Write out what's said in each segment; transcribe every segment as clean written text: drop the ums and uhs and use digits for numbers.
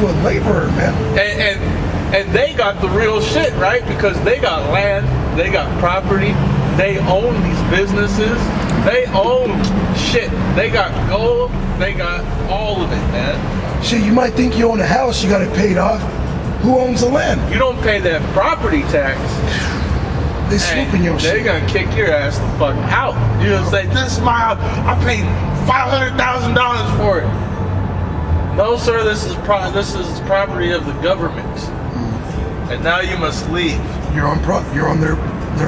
you a laborer, man. And they got the real shit, right? Because they got land, they got property, they own these businesses, they own shit. They got gold, they got all of it, man. Shit, you might think you own a house, you got it paid off. Who owns the land? You don't pay that property tax. They swoop in your shit. They're gonna kick your ass the fuck out. You know, say, this is my house. I paid $500,000 for it. No, sir, this is property of the government. And now you must leave. You're on their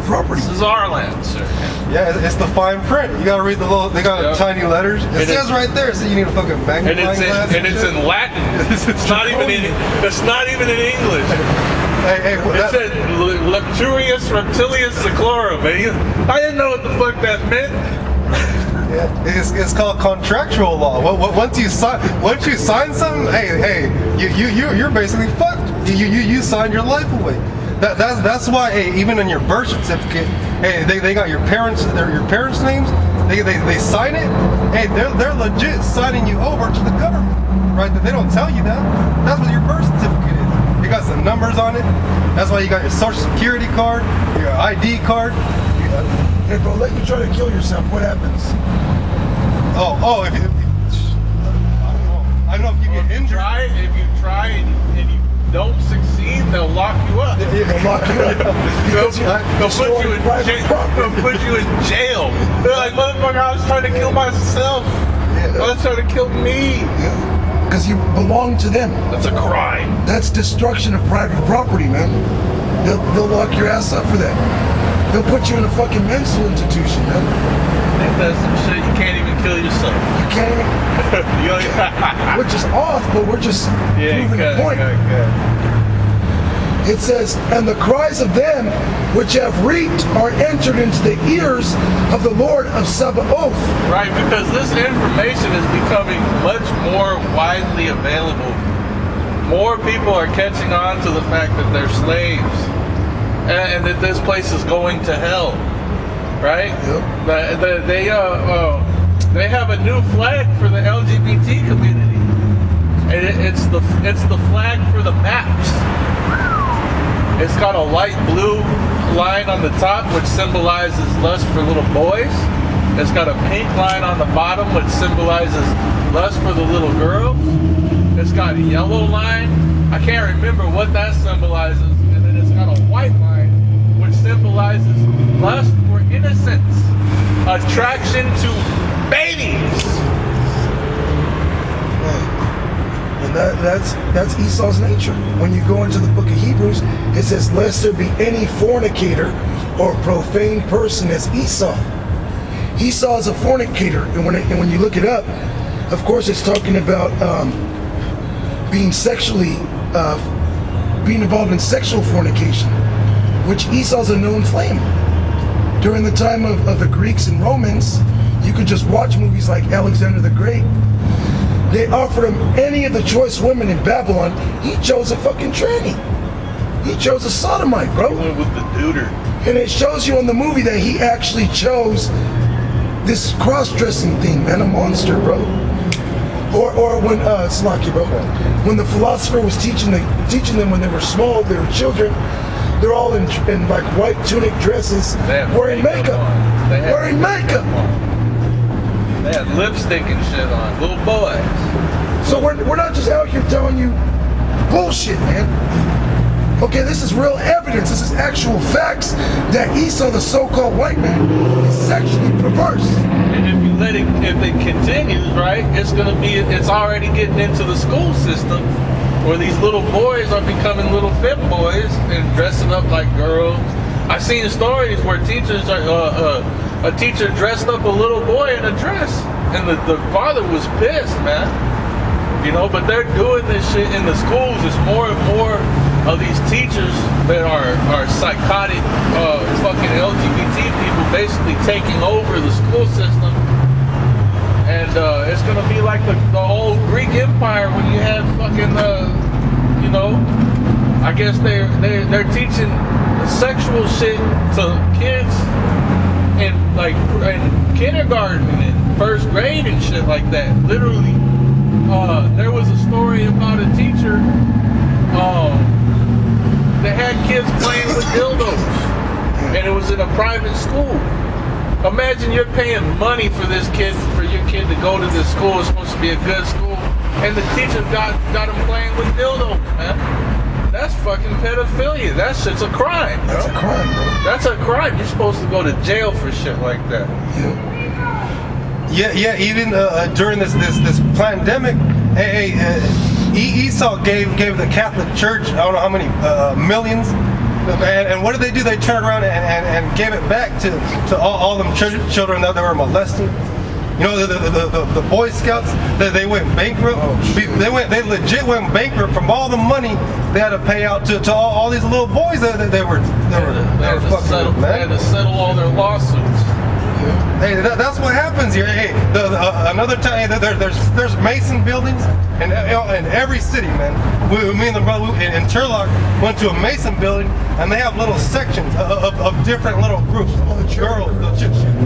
property. This is our land, sir. Yeah, it's the fine print. You gotta read the little. They got tiny letters. It says right there. So you need a fucking magnifying glass. And it's in Latin. It's not even in. It's not even in English. Hey, it said Lecturius Reptilius Seclorum. I didn't know what the fuck that meant. Yeah, it's called contractual law. Once you sign something, hey, you're basically fucked. You signed your life away. That's why, hey, even in your birth certificate, hey, they got your parents' names. They sign it. Hey, they're legit signing you over to the government, right? They don't tell you that. That's what your birth certificate is. You got some numbers on it. That's why you got your social security card, your ID card. Hey, bro, let you try to kill yourself. What happens? If you, I don't know if you get injured. If you try and you don't succeed, they'll lock you up. They'll lock you up. They'll put you in jail. They're like, motherfucker, I was trying to kill myself. I was trying to kill me. Yeah. Because you belong to them. That's a crime. That's destruction of private property, man. They'll lock your ass up for that. They'll put you in a fucking mental institution, man. Ain't that some shit? You can't even kill yourself. You can't even. Which is off, but we're just proving the point. It says, and the cries of them which have reaped are entered into the ears of the Lord of Sabaoth. Right, because this information is becoming much more widely available. More people are catching on to the fact that they're slaves and that this place is going to hell. Right? Yep. They have a new flag for the LGBT community. And it's the flag for the maps. It's got a light blue line on the top, which symbolizes lust for little boys. It's got a pink line on the bottom, which symbolizes lust for the little girls. It's got a yellow line. I can't remember what that symbolizes. And then it's got a white line, which symbolizes lust for innocence, attraction to babies. And that's Esau's nature. When you go into the book of Hebrews, it says, lest there be any fornicator or profane person as Esau. Esau is a fornicator, and when you look it up, of course it's talking about being involved in sexual fornication, which Esau's a known flame. During the time of the Greeks and Romans, you could just watch movies like Alexander the Great. They offered him any of the choice women in Babylon. He chose a fucking tranny. He chose a sodomite, bro. He went with the duder. And it shows you in the movie that he actually chose this cross-dressing thing, man, a monster, bro. Or when Slocky, bro, when the philosopher was teaching them when they were small, they were children. They're all in like white tunic dresses, wearing makeup. Wearing makeup. They had lipstick and shit on, little boys. So we're not just out here telling you bullshit, man. Okay, this is real evidence. This is actual facts that Esau, the so-called white man, is sexually perverse. And if it continues, right, it's already getting into the school system where these little boys are becoming little femme boys and dressing up like girls. I've seen stories where teachers are. A teacher dressed up a little boy in a dress, and the father was pissed, man. You know, but they're doing this shit in the schools. It's more and more of these teachers that are psychotic, fucking LGBT people basically taking over the school system. And it's gonna be like the old Greek Empire when you had fucking, you know, I guess they're teaching sexual shit to kids in kindergarten and first grade and shit like that. Literally, there was a story about a teacher and it was in a private school. Imagine you're paying money for your kid to go to this school. It's supposed to be a good school, and the teacher got him playing with dildos, man. That's fucking pedophilia. That shit's a crime, bro. That's a crime, bro. That's a crime. You're supposed to go to jail for shit like that. Yeah. Even during this pandemic, Esau gave the Catholic Church, I don't know how many millions. And what did they do? They turned around and gave it back to all them children that were molested. You know, the Boy Scouts, they went bankrupt. They legit went bankrupt from all the money they had to pay out to all these little boys that they were fucking with, man. They had to settle all their lawsuits. Hey, that's what happens here. Hey, another time, there's Mason buildings in every city, man. Me and the brother in Turlock went to a Mason building, and they have little sections of different little groups. Girls,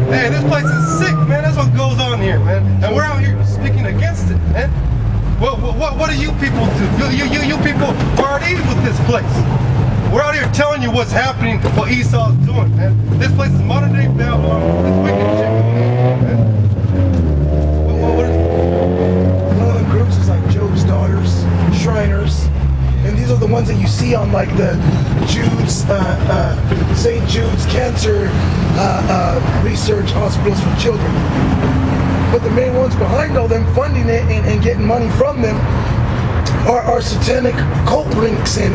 hey, this place is sick, man. That's what goes on here, man. And we're out here speaking against it, man. What do you people do? You people party with this place. We're out here telling you what's happening, what Esau's doing, man. This place is modern day Babylon. It's wicked shit going on, man. One of the groups is like Job's Daughters, Shriners, and these are the ones that you see on like the Jude's, St. Jude's Cancer Research Hospitals for Children. But the main ones behind all them funding it and getting money from them are satanic cult links and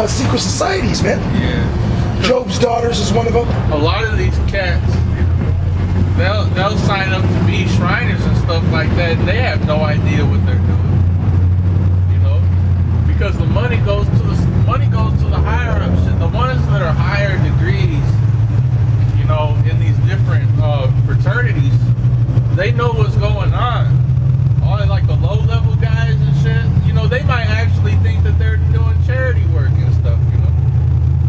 secret societies, man. Yeah. Job's Daughters is one of them. A lot of these cats, they'll sign up to be Shriners and stuff like that. And they have no idea what they're doing, you know, because the money goes to the higher ups, the ones that are higher degrees, you know, in these different fraternities. They know what's going on. All like the low level guys and shit, you know, they might actually think that they're doing charity work and stuff, you know.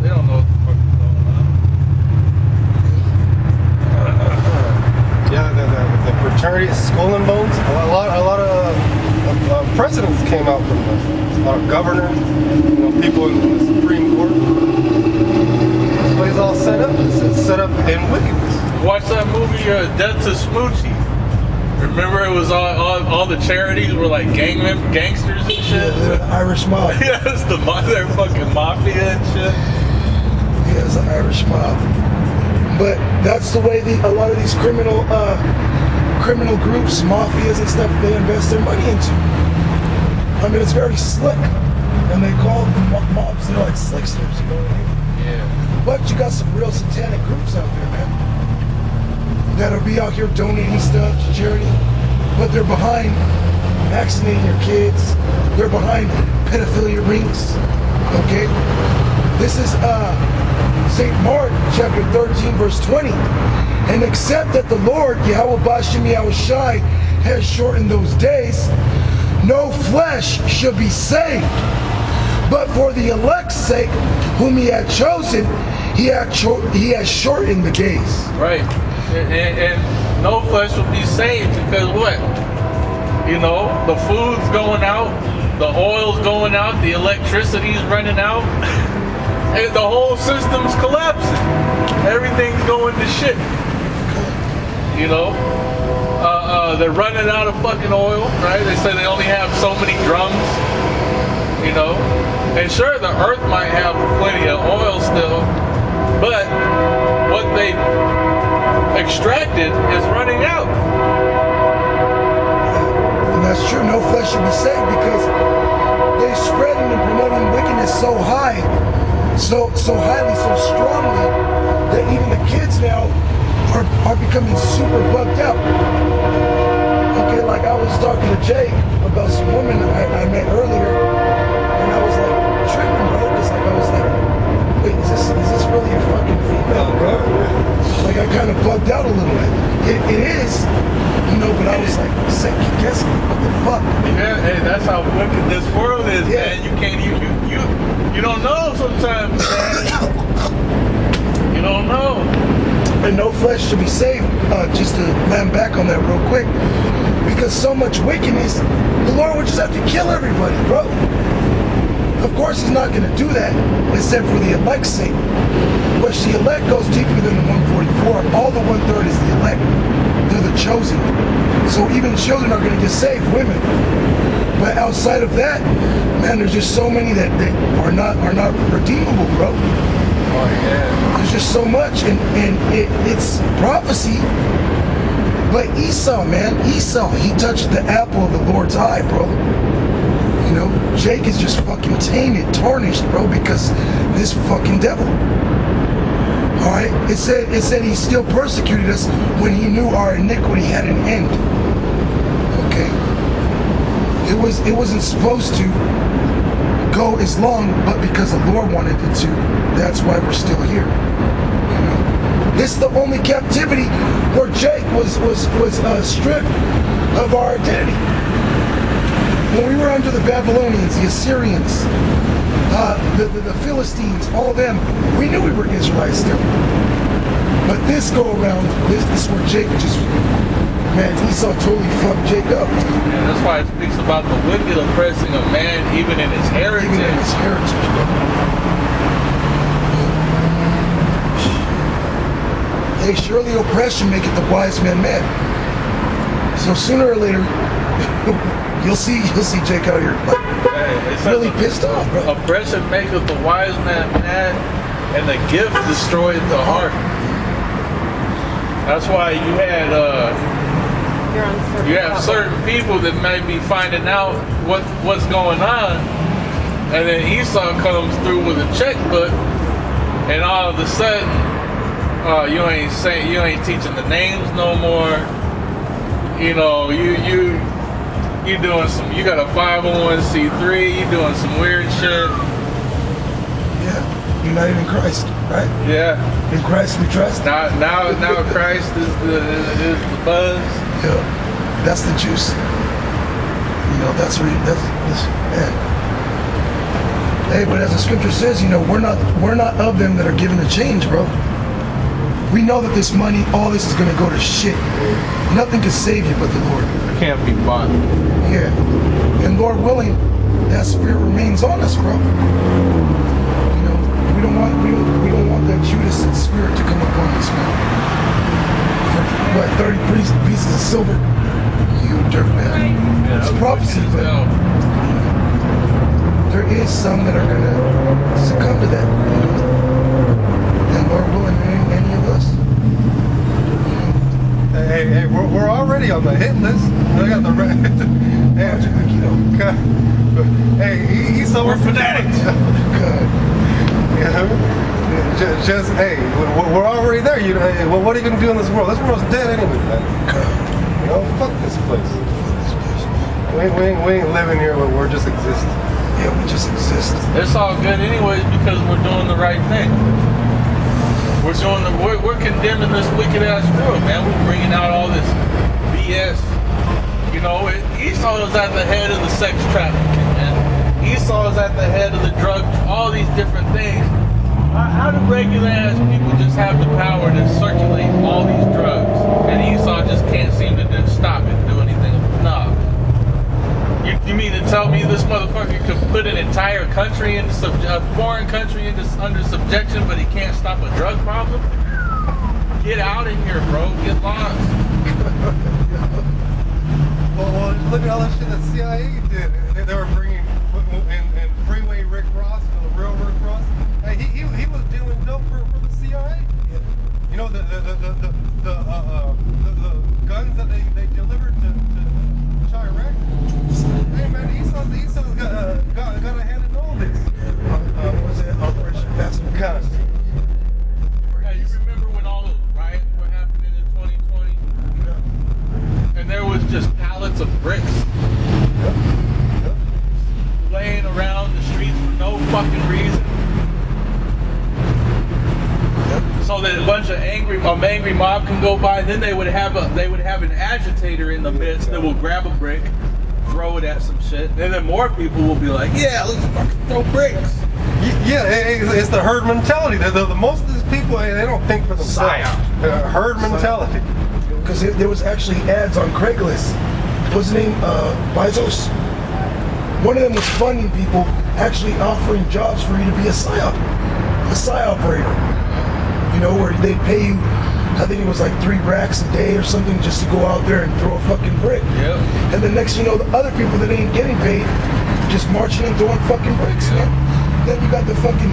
They don't know what the fuck is going on. Yeah, the fraternity, Skull and Bones. A lot of presidents came out from this. A lot of governors, you know, people in the Supreme Court. This place is all set up. It's set up in wickedness. Watch that movie, Death to Smoochie. Remember, it was all the charities were like gangsters and shit. Yeah, the Irish mob. Yeah, it's they're fucking mafia and shit. Yeah, it's an Irish mob. But that's the way a lot of these criminal groups, mafias and stuff, they invest their money into. I mean, it's very slick, and they call them mobs. They're like slicksters, you know what I mean? Yeah. But you got some real satanic groups out there, man, that'll be out here donating stuff to charity, but they're behind vaccinating your kids. They're behind pedophilia rings. Okay, this is St. Mark chapter 13 verse 20. And except that the Lord Yahweh Bashem Yahweh Shai has shortened those days, no flesh should be saved. But for the elect's sake, whom He had chosen, He has shortened the days. Right. And no flesh will be saved because what? You know, the food's going out, the oil's going out, the electricity's running out, and the whole system's collapsing. Everything's going to shit. You know? They're running out of fucking oil, right? They say they only have so many drums, you know? And sure, the earth might have plenty of oil still, but what they extracted is running out. And that's true. No flesh should be saved because they're spreading and promoting wickedness so high, so highly, so strongly that even the kids now are becoming super bugged out. Okay, like I was talking to Jake about some woman I met earlier, and I was like tripping, bro. It's like I was like, wait, is this really a fucking female, bro? Like I kind of bugged out a little bit. It is, you know, but I was like, second guessing, what the fuck? Yeah, hey, that's how wicked this world is, man. You can't you don't know sometimes, man. You don't know. And no flesh should be saved. Just to land back on that real quick, because so much wickedness, the Lord would just have to kill everybody, bro. Of course, He's not going to do that, except for the elect's sake. But the elect goes deeper than the 144. All the 1/3 is the elect. They're the chosen. So even children are going to get saved, women. But outside of that, man, there's just so many that are not redeemable, bro. Oh yeah. There's just so much, and it's prophecy. But Esau, man, Esau, he touched the apple of the Lord's eye, bro. You know, Jake is just fucking tainted, tarnished, bro, because this fucking devil. All right, it said he still persecuted us when he knew our iniquity had an end. Okay, it wasn't supposed to go as long, but because the Lord wanted it to, that's why we're still here. You know, this is the only captivity where Jake was stripped of our identity. When we were under the Babylonians, the Assyrians, the Philistines, all of them, we knew we were Israelites still. But this go around, this is where Jake just, man, Esau totally fucked Jake up. And that's why it speaks about the wicked oppressing a man even in his heritage. Even in his heritage, bro. Hey, surely oppression maketh the wise man mad. So sooner or later, you'll see Jake out here like, really pissed off, bro. Oppression maketh the wise man mad, and the gift destroyeth the heart. That's why you had you have certain people that may be finding out what's going on, and then Esau comes through with a checkbook, and all of a sudden, you ain't teaching the names no more. You know, you doing some, you got a 501c3, you doing some weird shit. Yeah, you're not even Christ, right? Yeah. In Christ we trust. Now Christ is the buzz. Yeah, that's the juice. You know, that's man. Hey, but as the scripture says, you know, we're not of them that are given a change, bro. We know that this money, all this is going to go to shit. Nothing can save you but the Lord. Can't be bought. Yeah. And Lord willing, that spirit remains on us, bro. You know, we don't want that Judas spirit to come upon us, man. For what, 30 pieces of silver? You dirt, man. Yeah, It's prophecy, but there is some that are gonna succumb to that, you know. And Lord willing, there ain't any of us. Hey, we're already on the hit list. I got the red. Hey, he's so We're fanatics. Just hey, we're already there. You know, hey, well, what are you gonna do in this world? This world's dead anyway, man. You know, fuck this place. We ain't living here, but we're just existing. Yeah, we just exist. It's all good anyways because we're doing the right thing. We're condemning this wicked ass world, man. We're bringing out all this BS. You know, Esau is at the head of the sex trafficking, man. Esau is at the head of the drug, all these different things. How do regular ass people just have the power to circulate all these drugs, and Esau just can't seem to stop it, do anything? No. You mean to tell me this motherfucker could put an entire country into a foreign country under subjection, but he can't stop a drug problem? Get out of here, bro. Get lost. Well, look at all that shit that CIA did. They were bringing and Freeway Rick Ross, the real Rick Ross. Hey, he was dealing dope for the CIA. Yeah. You know the guns that they delivered to Iraq. Hey man, Esau's got a hand in all this. What was that? Operation Fast and Furious. Hey, you remember when all those riots were happening in 2020? Yeah. And there was just pallets of bricks laying around the streets for no fucking reason. So that a bunch of angry mob can go by, and then they would have an agitator in the midst that will grab a brick, throw it at some shit, and then more people will be like, yeah, let's fucking throw bricks. Yeah, it's the herd mentality. The most of these people, they don't think for themselves. Herd mentality. Because there was actually ads on Craigslist. What's his name? Bezos. One of them was funding people, actually offering jobs for you to be a PSY operator. You know, where they pay you, I think it was like 3 racks a day or something just to go out there and throw a fucking brick. Yep. And the next you know, the other people that ain't getting paid just marching and throwing fucking bricks, man. Then you got the fucking,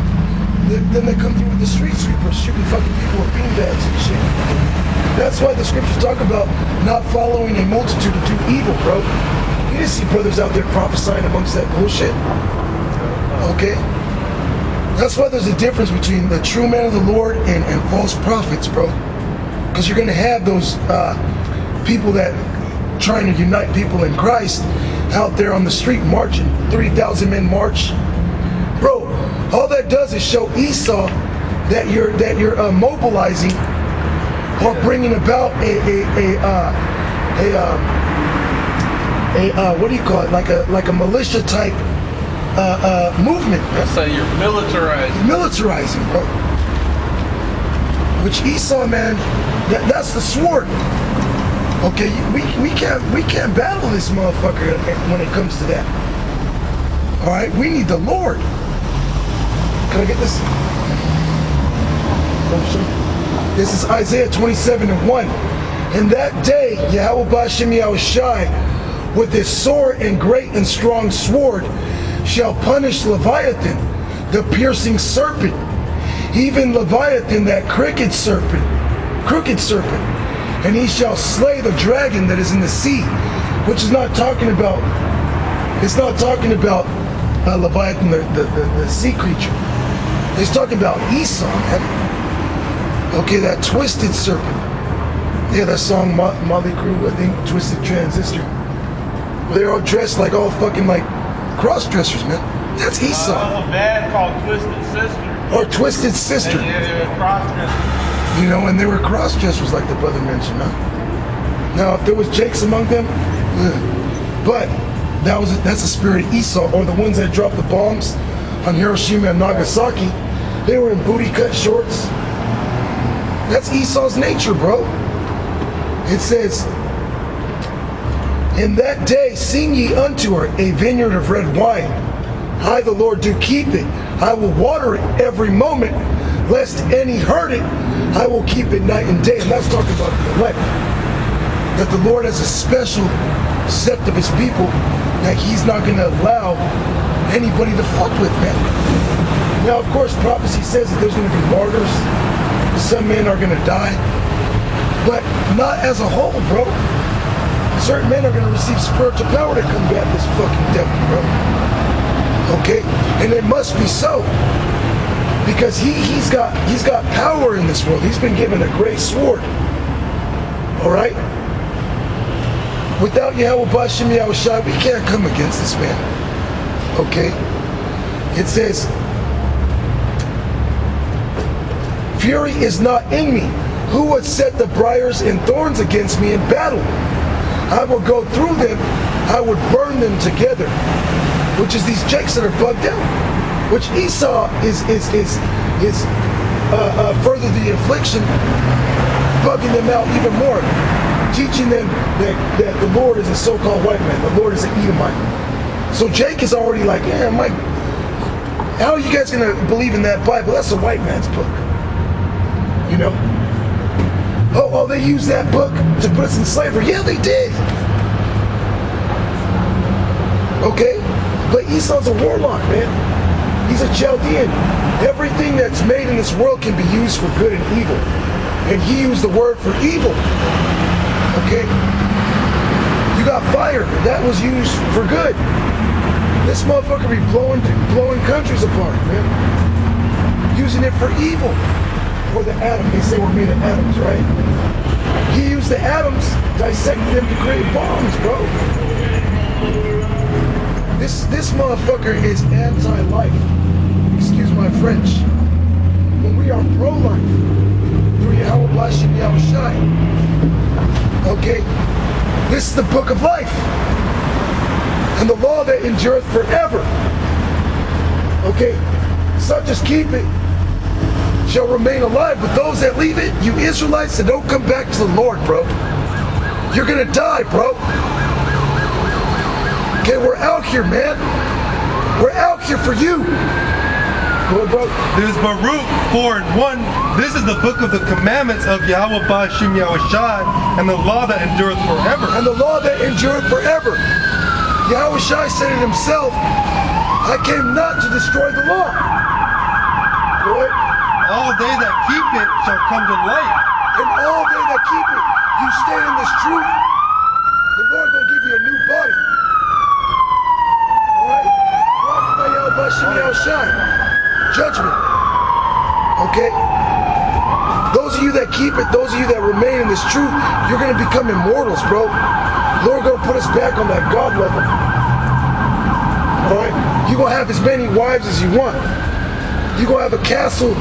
then they come through with the street sweepers shooting fucking people with beanbags and shit. That's why the scriptures talk about not following a multitude to do evil, bro. You just see brothers out there prophesying amongst that bullshit. Okay? That's why there's a difference between the true man of the Lord and false prophets, bro. Because you're going to have those people that trying to unite people in Christ out there on the street marching, 30,000 men march. Bro, all that does is show Esau that you're mobilizing or bringing about a what do you call it? Like a militia type movement. Let's say you're Militarizing, bro. Which Esau, man, that's the sword. Okay, we can't battle this motherfucker when it comes to that. All right, we need the Lord. Can I get this? This is Isaiah 27:1. In that day, Yahweh Ba'Shem Yahushai, with his sword and great and strong sword, shall punish Leviathan, the piercing serpent, even Leviathan, that crooked serpent, and he shall slay the dragon that is in the sea, which is not talking about. It's not talking about Leviathan, the sea creature. It's talking about Esau, man. Okay, that twisted serpent. Yeah, that song Motley Crue, I think, Twisted Transistor. They're all dressed like all fucking like cross-dressers, man. That's Esau. There's a band called Twisted Sister. Or Twisted Sister. Yeah, they were cross-dressers. You know, and they were cross-dressers like the brother mentioned, huh? Now, if there was Jakes among them, but that's the spirit of Esau, or the ones that dropped the bombs on Hiroshima and Nagasaki. They were in booty-cut shorts. That's Esau's nature, bro. It says, in that day sing ye unto her a vineyard of red wine. I, the Lord, do keep it. I will water it every moment, lest any hurt it. I will keep it night and day. And that's talking about the elect. That the Lord has a special set of his people that he's not going to allow anybody to fuck with, man. Now, of course, prophecy says that there's going to be martyrs. Some men are going to die. But not as a whole, bro. Certain men are going to receive spiritual power to combat this fucking devil, bro. Okay? And it must be so. Because he's got power in this world. He's been given a great sword. Alright? Without Yahweh Ba'Shem Yahushai, we can't come against this man. Okay? It says, fury is not in me. Who would set the briars and thorns against me in battle? I will go through them. I would burn them together. Which is these jakes that are bugged out. Which Esau is further the affliction, bugging them out even more, teaching them that the Lord is a so-called white man. The Lord is an Edomite. So Jake is already like, yeah, Mike, how are you guys gonna believe in that Bible? That's a white man's book. You know? Oh, they used that book to put us in slavery. Yeah, they did. Okay? But Esau's a warlock, man. He's a Chaldean. Everything that's made in this world can be used for good and evil. And he used the word for evil. Okay? You got fire. That was used for good. This motherfucker be blowing countries apart, man. Using it for evil. Or the atom. They say we're made of atoms, right? He used the atoms, dissected them to create bombs, bro. This motherfucker is anti-life. Excuse my French. When we are pro-life, through Yahweh Ba'Shem Yahushai. Okay? This is the book of life. And the law that endureth forever. Okay? Such as keep it shall remain alive, but those that leave it, you Israelites that don't come back to the Lord, bro, you're gonna die, bro. Okay, we're out here, man. We're out here for you. Go, bro. There's Baruch 4:1. This is the book of the commandments of Yahweh Ba'Shem Yahushai, and the law that endureth forever. And the law that endureth forever. Yahweh Shai said it himself, I came not to destroy the law. Lord, All they that keep it shall come to light. and all they that keep it, you stay in this truth, the Lord gonna give you a new body. Alright? Judgment. Okay? Those of you that keep it, those of you that remain in this truth, you're gonna become immortals, bro. Lord gonna put us back on that God level. Alright? You're gonna have as many wives as you want. You're gonna have a castle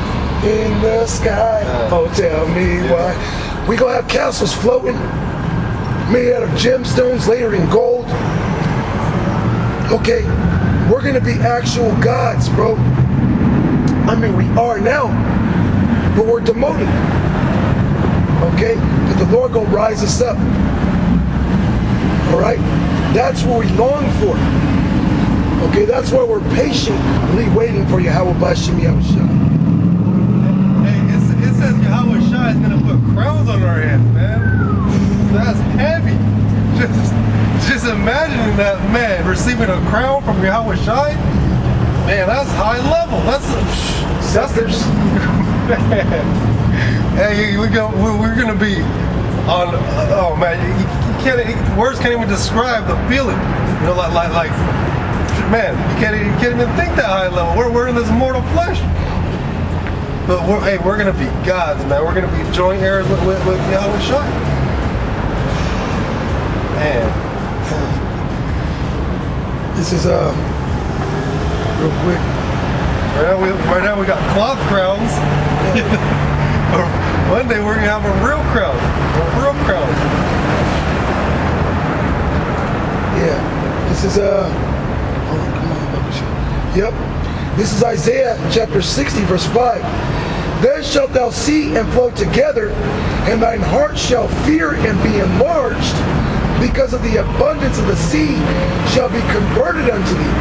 in the sky. Oh, tell me why. We gonna have castles floating, made out of gemstones, later in gold. Okay, we're gonna be actual gods, bro. I mean, we are now, but we're demoted. Okay, but the Lord gonna rise us up. All right, that's what we long for. Okay, that's why we're patiently waiting for Yahweh Ba'Shem Yahushua. It says Yahweh Shai is going to put crowns on our heads, man. That's heavy. Just imagining that, man, receiving a crown from Yahweh Shai. Man, that's high level. That's man. Hey, we're gonna be on. Oh man, you can't. Words can't even describe the feeling. You know, like. Man, you can't even think that high level. We're in this mortal flesh. But we're gonna be gods, man. We're gonna be joint heirs with Yahweh Shai. Man. This is real quick. Right now we got cloth crowns. One day we're gonna have a real crown. A real crown. Yeah. This is Yep. This is Isaiah chapter 60, verse 5. Then shalt thou see and flow together, and thine heart shall fear and be enlarged, because of the abundance of the sea shall be converted unto thee.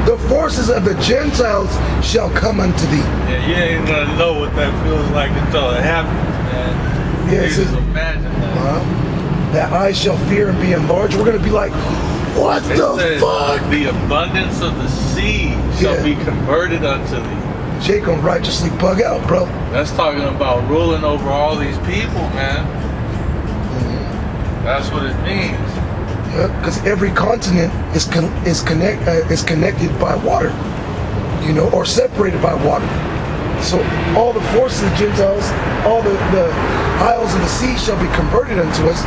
The forces of the Gentiles shall come unto thee. Yeah, you ain't gonna know what that feels like until it happens, man. Yeah, You just imagine that. That I shall fear and be enlarged. We're gonna be like, what It the says, fuck? the abundance of the sea shall be converted unto thee. Jake gonna righteously bug out, bro. That's talking about ruling over all these people, man. That's what it means. Yeah, because every continent is connected by water, you know, or separated by water. So all the forces of the Gentiles, all the isles of the sea shall be converted unto us.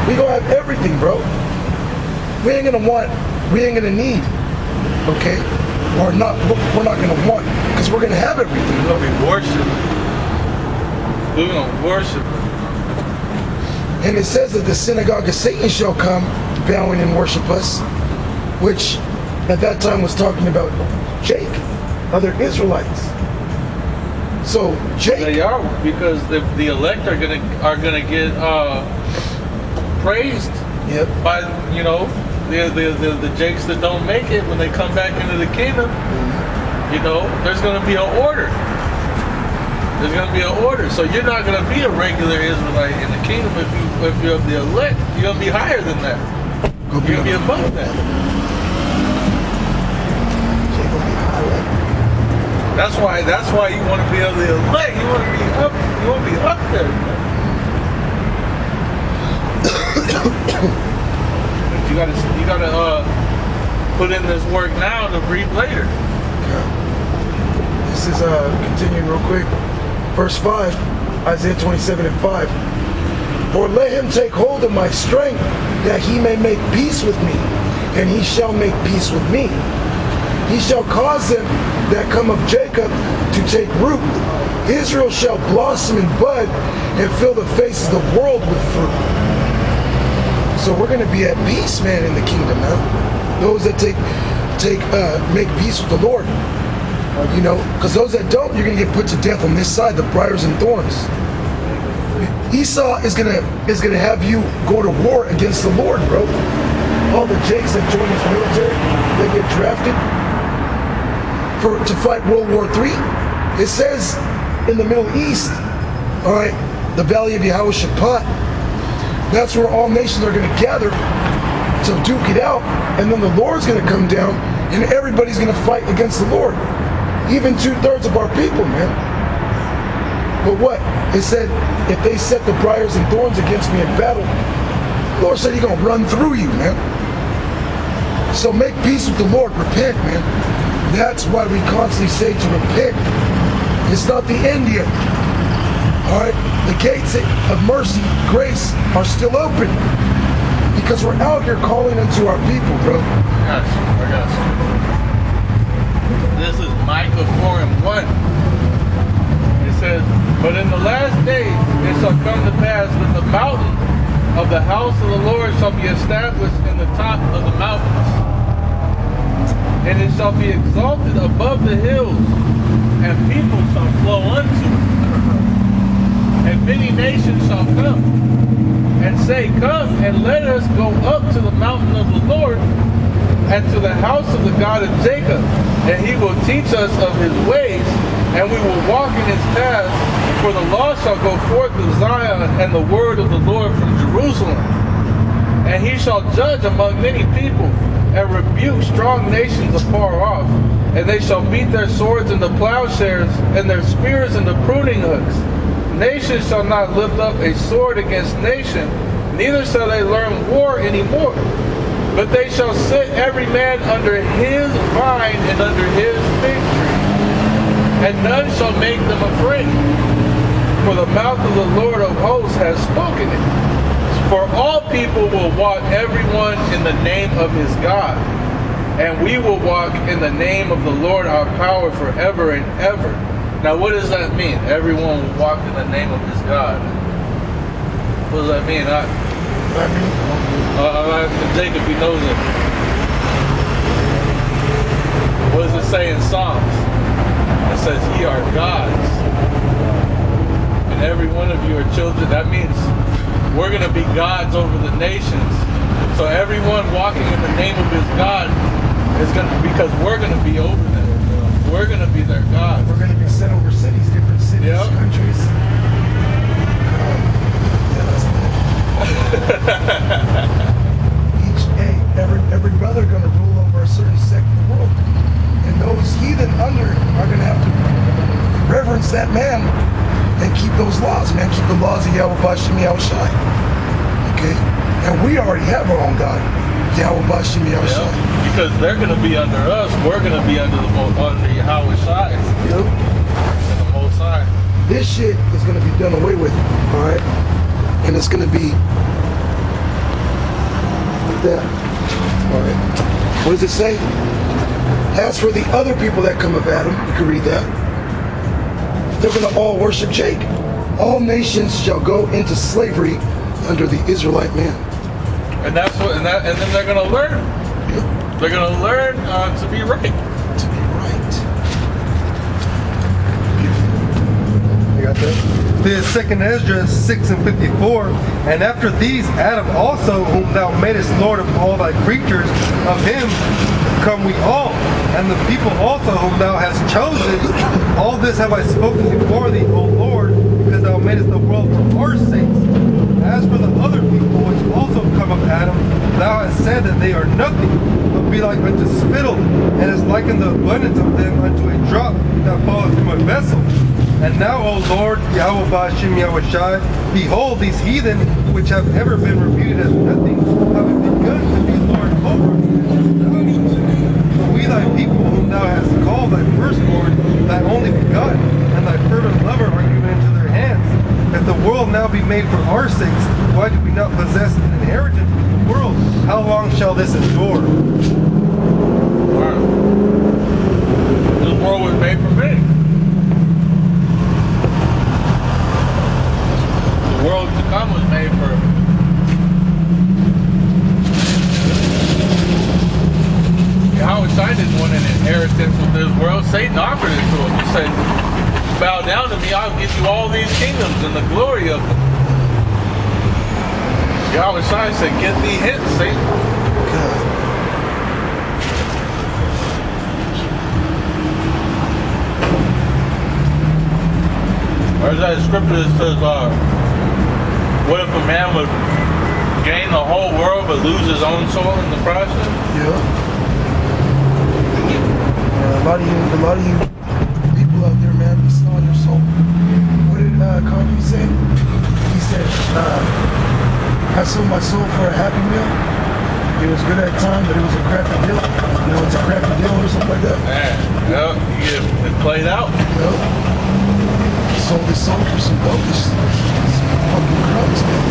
We gonna have everything, bro. We ain't gonna want, we ain't gonna need, okay? We're not gonna want, because we're gonna have everything. We're gonna be worshiping. We're gonna worship. And it says that the synagogue of Satan shall come, bowing and worship us, which at that time was talking about Jake, other Israelites. So Jake, They are, because the elect are gonna get praised. Yep. By, you know, the Jakes that don't make it when they come back into the kingdom. You know, there's gonna be an order. There's gonna be an order. So you're not gonna be a regular Israelite in the kingdom if you're of the elect. You're gonna be higher than that. You're gonna be above that. Jake gonna be high. That's why you want to be of the elect. You want to be up. You want to be up there. You gotta put in this work now to reap later. This is continuing real quick. Verse 5, Isaiah 27 and 5. For let him take hold of my strength, that he may make peace with me, and he shall make peace with me. He shall cause them that come of Jacob to take root. Israel shall blossom and bud, and fill the face of the world with fruit. So we're going to be at peace, man, in the kingdom, man. Those that make peace with the Lord. You know, because those that don't, you're going to get put to death on this side, the briars and thorns. Esau is gonna have you go to war against the Lord, bro. All the Jakes that join his military, they get drafted. to fight World War III. It says in the Middle East, all right, the Valley of Yehoshaphat, that's where all nations are going to gather to duke it out, and then the Lord's going to come down, and everybody's going to fight against the Lord. Even 2/3 of our people, man. But what? It said, if they set the briars and thorns against me in battle, the Lord said He's going to run through you, man. So make peace with the Lord. Repent, man. That's why we constantly say to repent. It's not the end yet. All right? The gates of mercy, grace are still open. Because we're out here calling unto our people, bro. I got you. This is Micah 4 and 1. It says, but in the last days it shall come to pass that the mountain of the house of the Lord shall be established in the top of the mountains. And it shall be exalted above the hills, and people shall flow unto it. And many nations shall come, and say, come and let us go up to the mountain of the Lord, and to the house of the God of Jacob, and He will teach us of His ways, and we will walk in His paths. For the law shall go forth of Zion, and the word of the Lord from Jerusalem. And He shall judge among many people, and rebuke strong nations afar off. And they shall beat their swords into plowshares, and their spears into pruning hooks. Nation shall not lift up a sword against nation, neither shall they learn war any more. But they shall sit every man under his vine and under his fig tree, and none shall make them afraid. For the mouth of the Lord of hosts has spoken it. For all people will walk everyone in the name of his God, and we will walk in the name of the Lord our power forever and ever. Now what does that mean? Everyone will walk in the name of his God. What does that mean? Jacob, he knows it. What does it say in Psalms? It says, ye are gods. And every one of you are children. That means we're going to be gods over the nations. So everyone walking in the name of his God is going to, because we're going to be over them. We're going to be their God. We're going to be set over cities, different cities, yep. Countries. Every brother going to rule over a certain sect of the world. And those heathen under are going to have to reverence that man and keep those laws, man. Keep the laws of Yahweh Bashim Yahushai. Okay? And we already have our own God. Yahweh Bashim Yahushai. Yep. Because they're going to be under us, we're going to be under Yahweh Shai. Yep. And the Most High. This shit is going to be done away with, all right? And it's going to be like that. All right. What does it say? As for the other people that come of Adam, you can read that. They're going to all worship Jake. All nations shall go into slavery under the Israelite man. And that's what, and then they're going to learn. Yep. They're going to learn to be right. To be right. You got that? The second Ezra 6 and 54. And after these, Adam also, whom thou madest Lord of all thy creatures, of him come we all, and the people also whom thou hast chosen. All this have I spoken before thee, O Lord, because thou madest the world for our sakes. As for the other people which also come of Adam, thou hast said that they are nothing, but be like unto spittle, and hast likened the abundance of them unto a drop that falleth from a vessel. And now, O Lord, Yahweh Bashim Yahushai, behold, these heathen, which have ever been reputed as nothing, have begun to be Lord over me. For we thy people, whom thou hast called thy firstborn, thy only begotten, and thy fervent lover are given into their hands. If the world now be made for our sakes, why do we not possess an inheritance in the world? How long shall this endure? This world was made for me. The world to come was made for Yahweh Shai didn't want an inheritance with this world. Satan offered it to him. He said, bow down to me, I'll give you all these kingdoms and the glory of them. Yahweh Shai said, get thee hence, Satan. There's that scripture that says, what if a man would gain the whole world but lose his own soul in the process? Yeah. A lot of you people out there, man, be selling your soul. What did Kobe say? He said, I sold my soul for a happy meal. It was good at the time, but it was a crappy deal. You know, it's a crappy deal or something like that. Man, yep, you get it played out. Yep. Sold his soul for some dope. This fucking crumbs, man.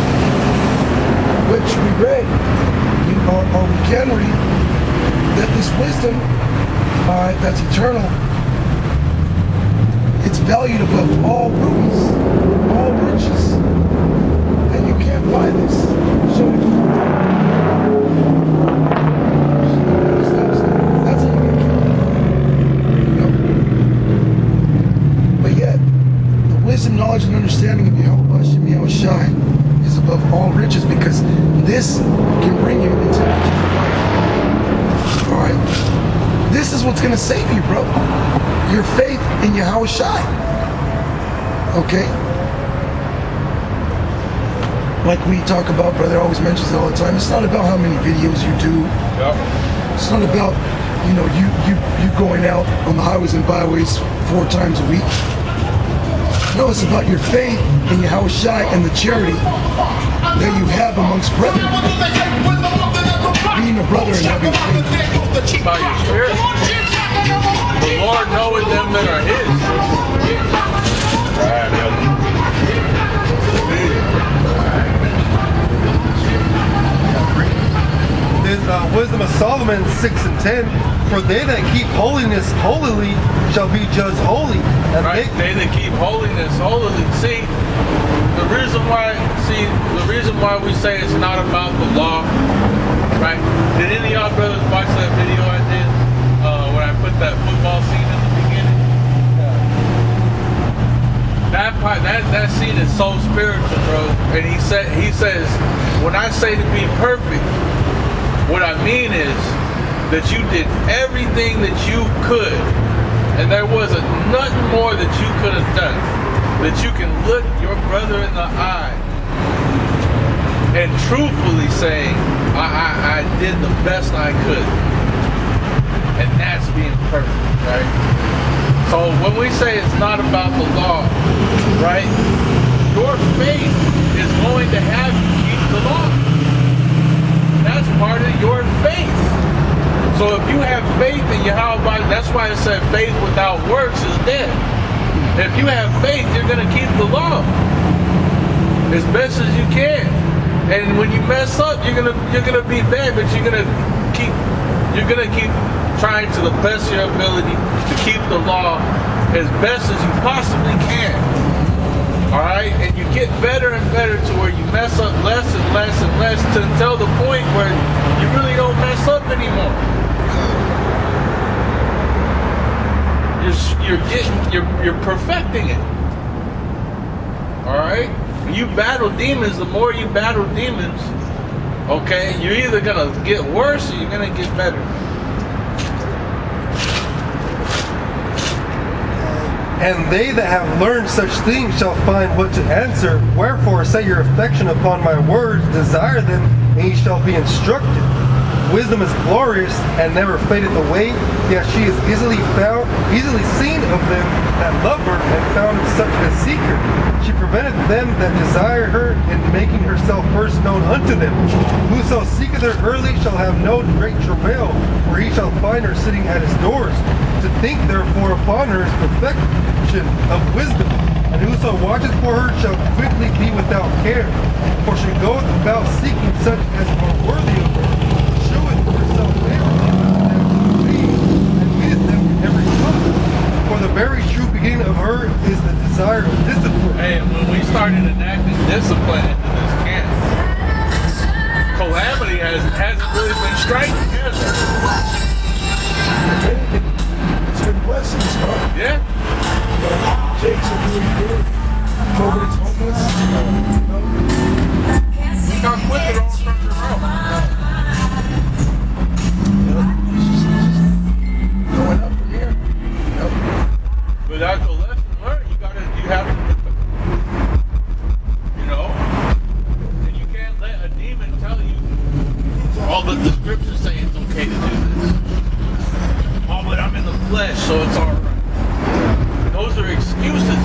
Which we read, or we can read, that this wisdom, that's eternal, it's valued above all rubies, all riches. And you can't buy this. Show it. That's how you get killed. You know? But yet, the wisdom, knowledge, and understanding of Yahweh Shai is above all riches, because this can bring you into life. Alright? This is what's going to save you, bro. Your faith in Yahweh Shai. Okay? Like we talk about, brother always mentions it all the time. It's not about how many videos you do. Yep. It's not about, you know, you going out on the highways and byways 4 times a week. No, it's about your faith in Yahweh Shai and the charity that you have amongst brethren. Being a brother and having faith. By your spirit. The Lord knoweth them that are his. Right, brother. There's Wisdom of Solomon 6:10. For they that keep holiness holily shall be judged holy. And right, they that keep holiness holily. See, the reason why we say it's not about the law, right? Did any of y'all brothers watch that video I did when I put that football scene in the beginning? That scene is so spiritual, bro. And he says, when I say to be perfect, what I mean is that you did everything that you could, and there wasn't nothing more that you could have done. That you can look your brother in the eye and truthfully say, I did the best I could. And that's being perfect, right? So when we say it's not about the law, right? Your faith is going to have you keep the law. That's part of your faith. So if you have faith in Yahweh, that's why it said faith without works is dead. If you have faith, you're going to keep the law as best as you can. And when you mess up, you're gonna be bad, but you're gonna keep trying to the best of your ability to keep the law as best as you possibly can. All right, and you get better and better to where you mess up less and less and less until the point where you really don't mess up anymore. You're perfecting it. All right. When you battle demons, the more you battle demons, okay, you're either gonna get worse or you're gonna get better. And they that have learned such things shall find what to answer. Wherefore set your affection upon my words, desire them, and ye shall be instructed. Wisdom is glorious and never fadeth away, yet she is easily seen of them that love her, and found in such a seeker. She prevented them that desire her in making herself first known unto them. Whoso seeketh her early shall have no great travail, for he shall find her sitting at his doors. To think therefore upon her is perfection of wisdom, and whoso watcheth for her shall quickly be without care. For she goeth about seeking such as are worthy of her, sheweth herself favorably unto them, and meeteth them in every time. For the very true beginning of her is the desire of discipline. Hey, when we started enacting discipline into this camp, calamity hasn't really been striking, has it? It's been blessings, bro. Yeah. Jake's are doing good. Nobody's homeless. Look how quick it all turned around. flesh, so it's all right. Those are excuses.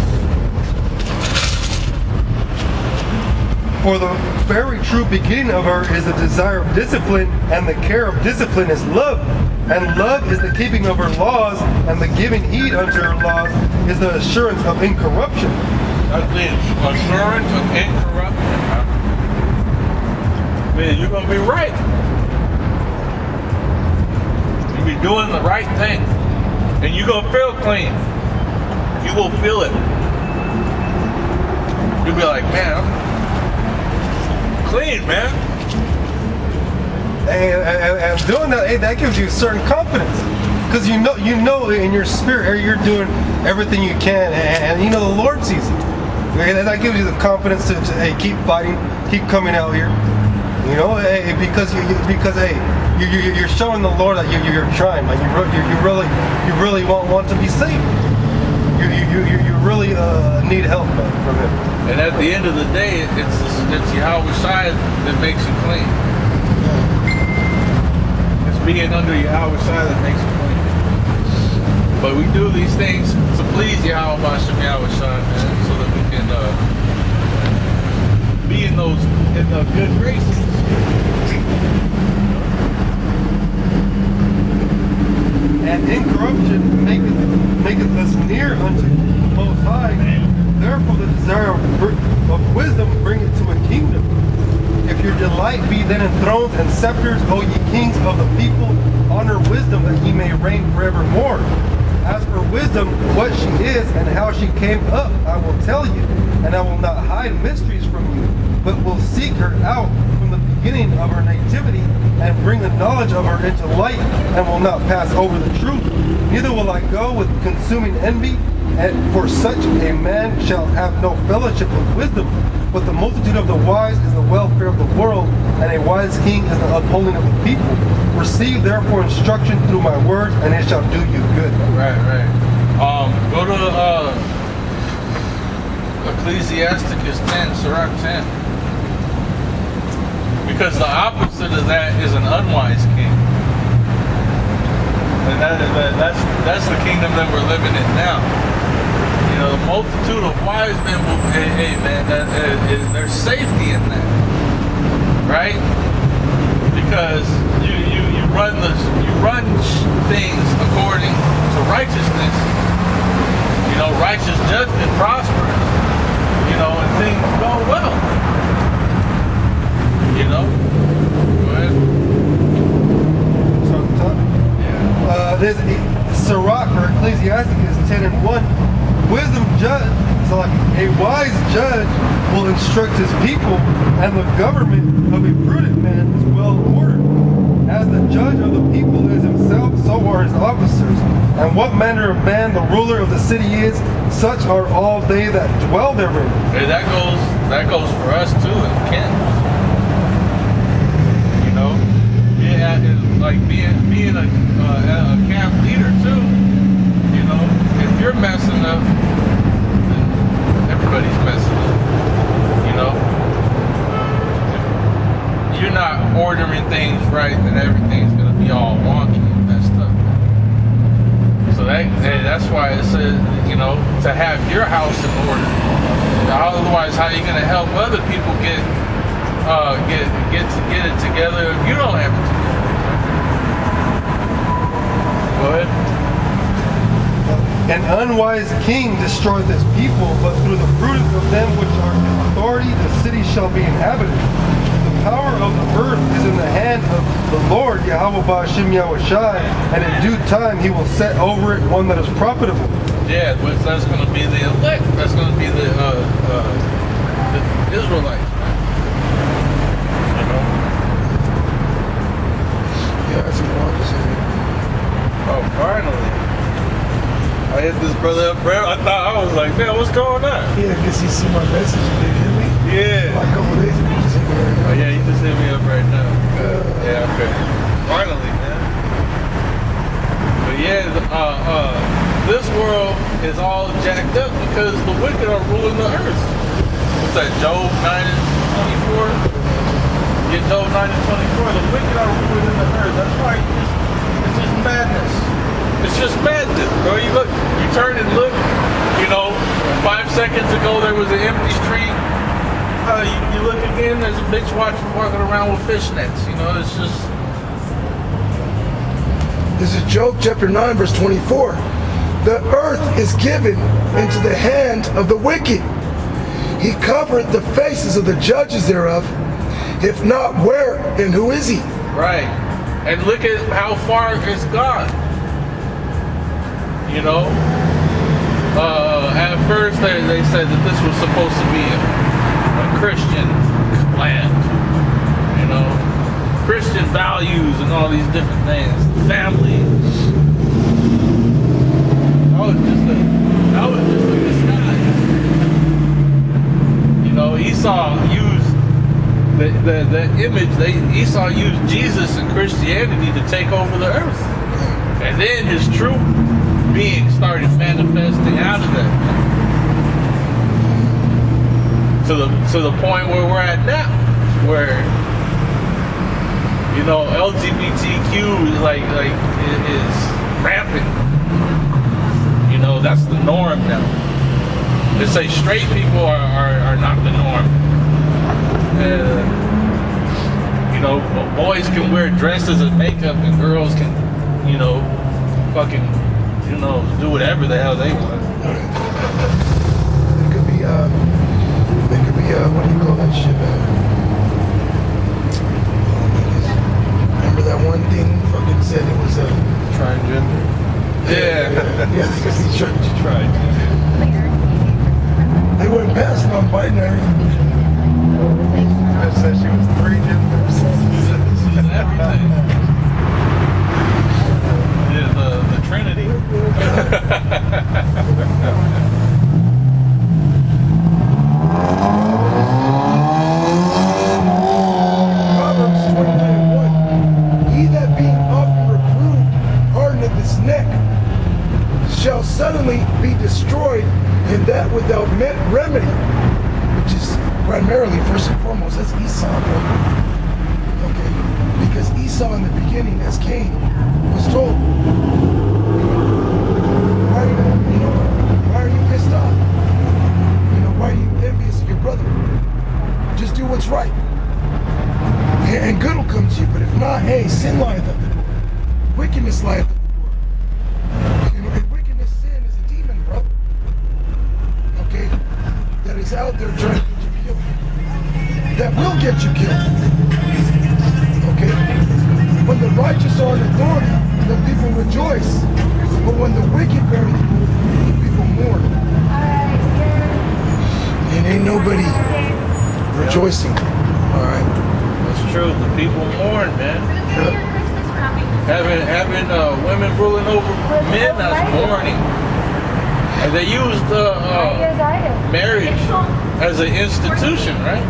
For the very true beginning of her is the desire of discipline, and the care of discipline is love. And love is the keeping of her laws, and the giving heed unto her laws is the assurance of incorruption. That's the assurance of incorruption. Man, you're going to be right. You'll be doing the right thing. And you're going to feel clean. You will feel it. You'll be like, man, I'm clean, man. And doing that, hey, that gives you a certain confidence, because you know in your spirit you're doing everything you can, and you know the Lord sees it. And that gives you the confidence to hey, keep fighting, keep coming out here. You know, hey, because you're showing the Lord that you're trying, man. You really want to be saved. You really need help, man, from Him. And at the end of the day, it's Yahweh Shai that makes you clean. It's being under Yahweh Shai that makes you clean. But we do these things to please Yahweh Bashem Yahweh Shai, man, so that we can be in the good graces. And incorruption maketh us near unto the Most High. Therefore the desire of wisdom bringeth to a kingdom. If your delight be then in thrones and scepters, O ye kings of the people, honor wisdom that ye may reign forevermore. As for wisdom, what she is and how she came up, I will tell you, and I will not hide mysteries from you, but will seek her out from the beginning of her nativity, and bring the knowledge of her into light, and will not pass over the truth. Neither will I go with consuming envy, and for such a man shall have no fellowship with wisdom. But the multitude of the wise is the welfare of the world, and a wise king is the upholding of the people. Receive therefore instruction through my words, and it shall do you good. Right. Go to Ecclesiasticus 10, Sirach 10. Because the opposite of that is an unwise king. And that's the kingdom that we're living in now. You know, the multitude of wise men will, hey man, there's safety in that, right? Because you run things according to righteousness. You know, righteous judgment prospers. You know, and things go well. You know, go ahead. So I'm talking. Yeah. There's Sirach or Ecclesiasticus 10:1. Wisdom judge, so like a wise judge will instruct his people, and the government of a prudent man is well ordered. As the judge of the people is himself, so are his officers. And what manner of man the ruler of the city is, such are all they that dwell therein. Hey, that goes for us too in Kansas. You know, yeah, it's like being a camp leader too. You know, if you're messing up, then everybody's messing up. You know, if you're not ordering things right, then everything's gonna be all wonky and messed up. So that's why it says, you know, to have your house in order. Otherwise, how are you gonna help other people get it together if you don't have it together? Go ahead. An unwise king destroyeth his people, but through the prudence of them which are in authority, the city shall be inhabited. The power of the earth is in the hand of the Lord, Yahweh Ba'ashem Yahweh Shai, and in due time he will set over it one that is profitable. Yeah, but that's going to be the elect. That's going to be the Israelites. You know? Yeah, that's what I'm saying. Oh, finally. I hit this brother up, bro. I was like, man, what's going on? Yeah, because he see my message and didn't hit me. Yeah. Like a couple days ago, just hit me right now. Oh, yeah, you just hit me up right now. Yeah, okay. Finally, man. But yeah, this world is all jacked up because the wicked are ruling the earth. What's that, Job 9:24? Get Job 9:24. The wicked are ruling the earth. That's right. It's just madness. It's just madness. seconds ago there was an empty street. You look again, there's a bitch walking around with fishnets. You know, it's just. This is Job chapter 9, verse 24. The earth is given into the hand of the wicked. He covered the faces of the judges thereof. If not, where and who is he? Right. And look at how far it's gone. You know? At first they said that this was supposed to be a Christian land. You know? Christian values and all these different things. Family. That was just a disguise. You know, Esau used the image, Esau used Jesus and Christianity to take over the earth. And then his true being started manifesting out of that. To the point where we're at now. Where, you know, LGBTQ is rampant. You know, that's the norm now. They say straight people are not the norm. You know, boys can wear dresses and makeup, and girls can, you know, fucking, you know, do whatever the hell they want. It could be, what do you call that shit, remember that one thing fucking said it was a Transgender. Yeah, because he's trying to try. Clear. They went past non-binary. I said she was 3 genders. She's everything. Yeah, the Trinity. Proverbs 29:1. He that being often reproved hardeneth his neck shall suddenly be destroyed, and that without remedy, which is primarily, first and foremost, that's Esau. Okay, because Esau in the beginning, as Cain was told, why are you pissed off? You know, why are you envious of your brother? Just do what's right, and good will come to you. But if not, hey, sin lieth at the door, wickedness lieth at the door. That is out there trying to get you killed. That will get you killed. Okay? When the righteous are in authority, the people rejoice. But when the wicked bury the rule, the people mourn. And ain't nobody rejoicing. Alright? That's true. The people mourn, man. Having women ruling over men, that's mourning. And they used marriage as an institution, right?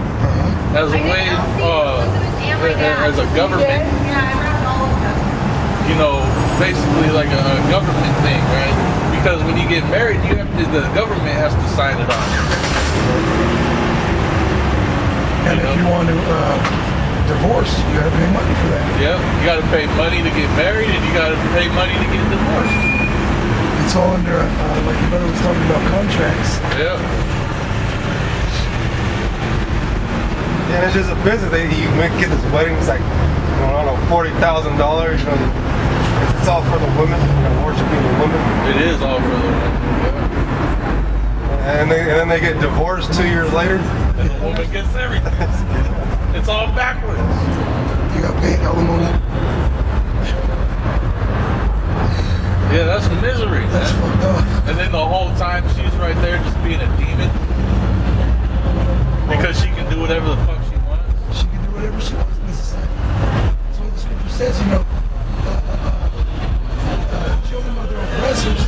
As a way, as a government, you know, basically like a government thing, right? Because when you get married, the government has to sign it off. And if you want to divorce, you gotta pay money for that. Yep, you gotta pay money to get married, and you gotta pay money to get divorced. It's all under, like your brother was talking about, contracts. Yeah. Yeah, it's just a business. You get this wedding, it's like, I don't know, $40,000. You know, it's all for the women, you know, worshiping the women. It is all for the women. Yeah. And then they get divorced 2 years later. And the woman gets everything. It's all backwards. You got paid alimony. Yeah, that's misery. That's fucked up. And then the whole time she's right there just being a demon. Because she can do whatever the fuck she wants. She can do whatever she wants in this society. That's what the scripture says, you know. Children of their oppressors.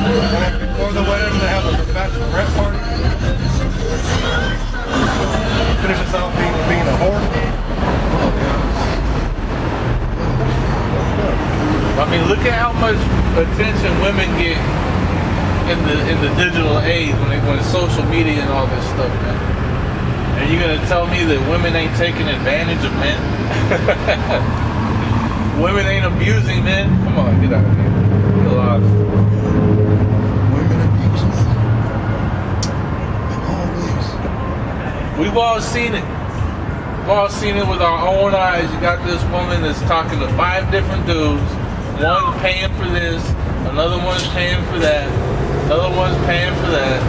And before the wedding, they have a bachelorette party. Finishes off being a whore. I mean, look at how much attention women get in the digital age when it's social media and all this stuff, man. And you're gonna tell me that women ain't taking advantage of men? Women ain't abusing men? Come on, get out of here. radicalized. Women abusers. In all ways. We've all seen it. We've all seen it with our own eyes. You got this woman that's talking to 5 different dudes. One paying for this, another one's paying for that, another one's paying for that.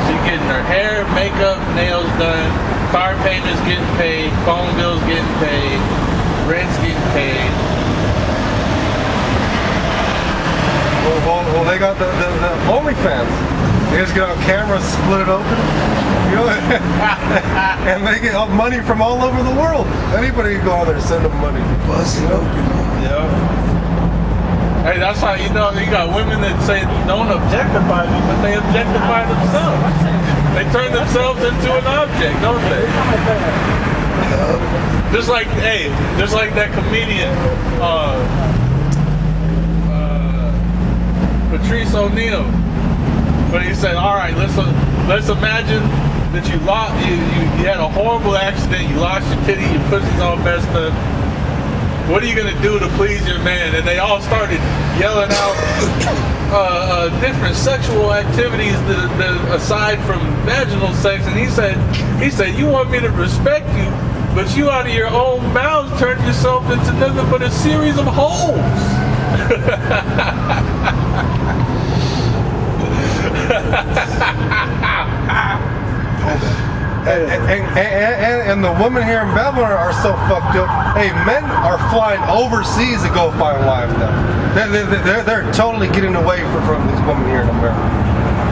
She's getting her hair, makeup, nails done, car payments getting paid, phone bills getting paid, rent's getting paid. Well, they got the OnlyFans. They just get on camera, split it open, you know, and they get money from all over the world. Anybody can go on there and send them money. Bust it open. Yeah. Hey, that's how you know you got women that say don't objectify me, but they objectify themselves. They turn themselves into an object, don't they? Just like that comedian, Patrice O'Neal, when he said, "All right, let's imagine that you had a horrible accident, you lost your titty, your pussy's all messed up. What are you gonna do to please your man?" And they all started yelling out different sexual activities that aside from vaginal sex. And he said, "You want me to respect you, but you out of your own mouth turned yourself into nothing but a series of holes." And the women here in Babylon are so fucked up. Hey, men are flying overseas to go find wives now. They're totally getting away from these women here in America.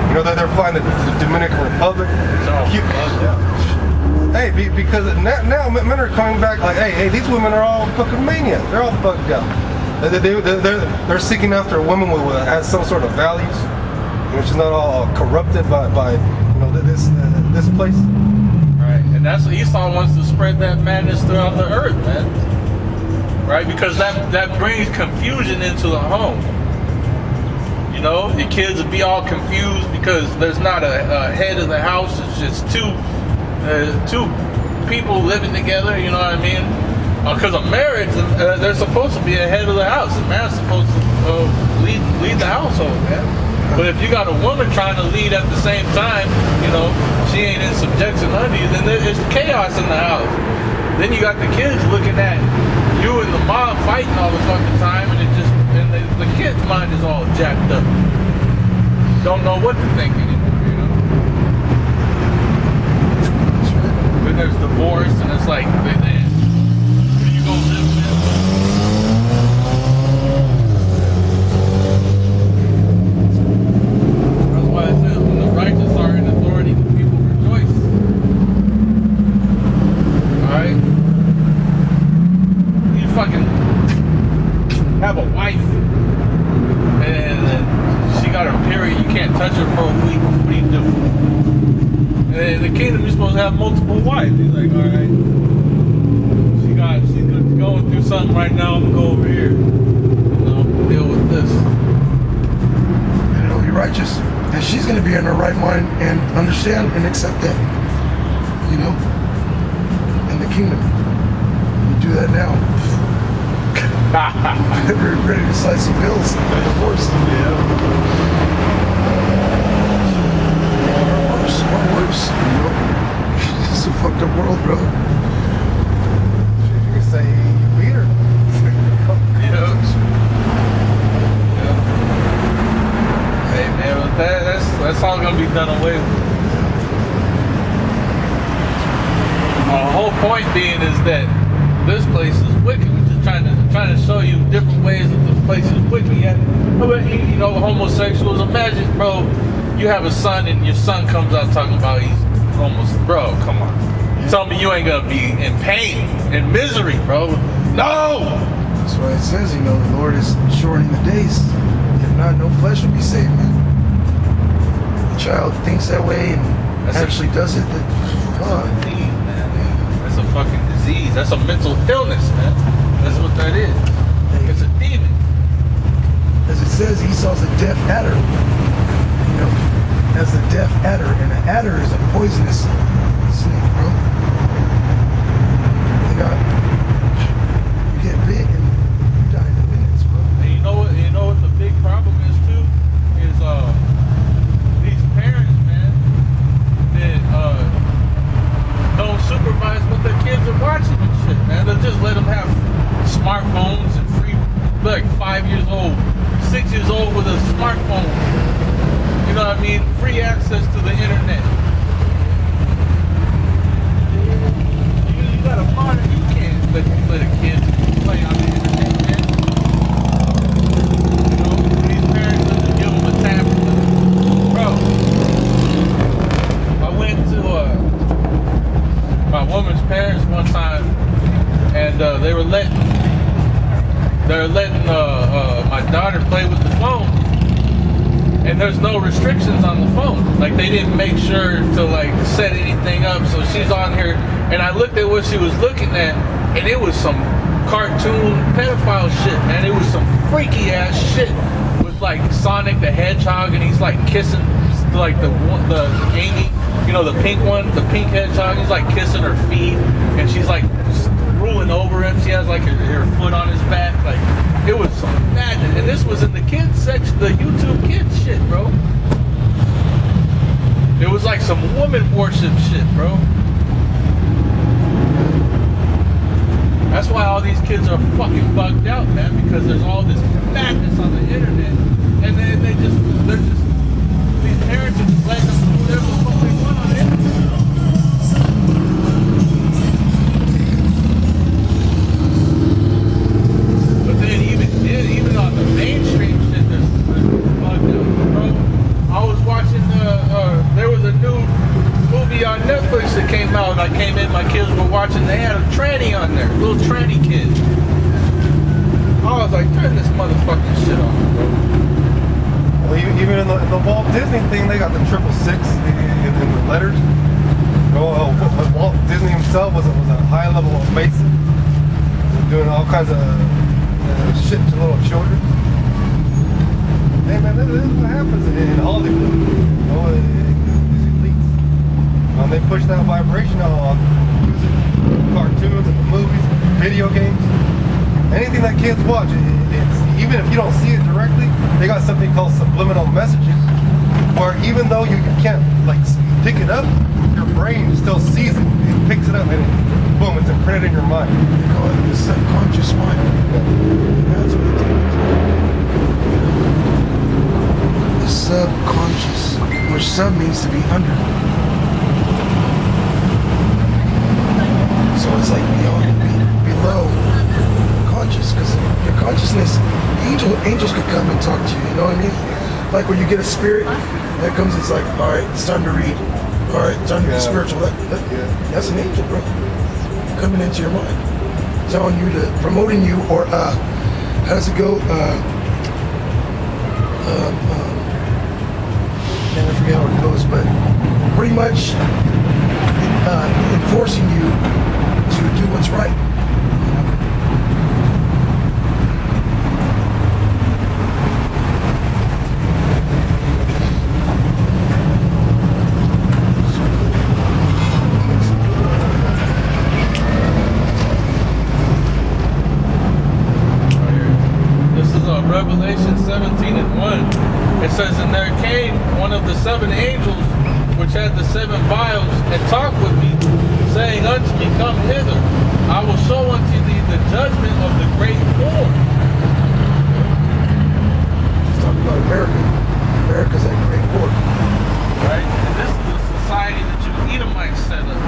You know, they're flying to the Dominican Republic. Hey, because now men are coming back like, hey, these women are all fucking maniacs. They're all fucked up. They're seeking after a woman who has some sort of values, which is not all corrupted by you know this place. Right, and that's what Esau wants to spread that madness throughout the earth, man. Right, because that brings confusion into the home. You know, your kids will be all confused because there's not a head of the house. It's just two people living together. You know what I mean? Because a marriage, there's supposed to be a head of the house. The man's supposed to lead the household, man. But if you got a woman trying to lead at the same time, you know, she ain't in subjection under you, then there's chaos in the house. Then you got the kids looking at you and the mom fighting all the fucking time, and the kid's mind is all jacked up. Don't know what to think anymore, you know? Then there's divorce, and it's like, who you gonna live with? That's why it says, when the righteous are in authority, the people rejoice. Alright? You fucking have a wife, and she got her period, you can't touch her for a week. What do you do? And in the kingdom, you're supposed to have multiple wives. He's like, alright, she's going through something right now, I'm gonna go over here. You know, deal with this. And it'll be righteous. And she's going to be in her right mind and understand and accept that. You know? In the kingdom. You do that now. We're ready to slice some bills. Divorce. Yeah. Or worse. You know? It's a fucked up world, bro. You can say you beat her. Yeah. Hey man, but that's all gonna be done away with. The whole point being is that this place is wicked. We're just trying to show you different ways that this place is wicked. You know, homosexuals. Imagine, bro, you have a son and your son comes out talking about he's almost, bro. Come on, tell me you ain't gonna be in pain and misery, bro. No. That's why it says, you know, the Lord is shortening the days. If not, no flesh will be saved, man. The child thinks that way and actually does it. Disease, man. That's a fucking disease. That's a mental illness, man. That's what that is. It's a demon. As it says, Esau's a deaf adder. You know, as a deaf adder, and an adder is a poisonous snake, bro. You get bit and you die in the compromise what their kids are watching and shit, man. They'll just let them have smartphones and free, like 5 years old, 6 years old with a smartphone. You know what I mean? Free access to the internet. You got a monitor. You can't let a kid play on the internet, man. You know, these parents doesn't give them a tablet. Bro, I went to my woman's parents one time, and they were letting my daughter play with the phone, and there's no restrictions on the phone. Like, they didn't make sure to like set anything up, so she's on here, and I looked at what she was looking at, and it was some cartoon pedophile shit, man. It was some freaky ass shit with like Sonic the Hedgehog, and he's like kissing like the Amy, you know, the pink one, the pink hedgehog. He's like kissing her feet, and she's like ruling over him. She has like her foot on his back. Like, it was some madness. And this was in the kids section, the YouTube kids shit, bro. It was like some woman worship shit, bro. That's why all these kids are fucking bugged out, man, because there's all this madness on the internet, and then they're just these parents are just letting them do whatever the fuck they want on the internet. But then even on the mainstream shit, there's bugged out, bro. I was watching there was a new movie on Netflix that came out, and I came in, my kids were watching, they had a tranny on there, a little tranny kid. I was like, turn this motherfucking shit on, bro. Well, even in the Walt Disney thing, they got the 666 in the letters. Walt Disney himself was a high level of Mason, doing all kinds of shit to little children. Hey man, this is what happens in Hollywood. You know, these elites. They push that vibration on music, cartoons, and movies, video games, anything that kids watch. Even if you don't see it directly, they got something called subliminal messages, where even though you can't like pick it up, your brain still sees it. It picks it up and boom, it's imprinted in your mind. They call it the subconscious mind. That's what it is. The subconscious, which sub means to be under. So it's like below conscious, because your consciousness, angels could come and talk to you, you know what I mean? Like when you get a spirit that comes, it's like, all right, it's time to read. All right, it's time to be spiritual. That's an angel, bro. Coming into your mind, telling you to, promoting you, or how does it go? Man, I forget how it goes, but pretty much enforcing you to do what's right. Revelation 17:1. It says, and there came one of the 7 angels which had the 7 vials, and talked with me, saying unto me, come hither, I will show unto thee the judgment of the great whore. Let's talk about America. America's that great whore. Right? And this is the society that you Edomites set up.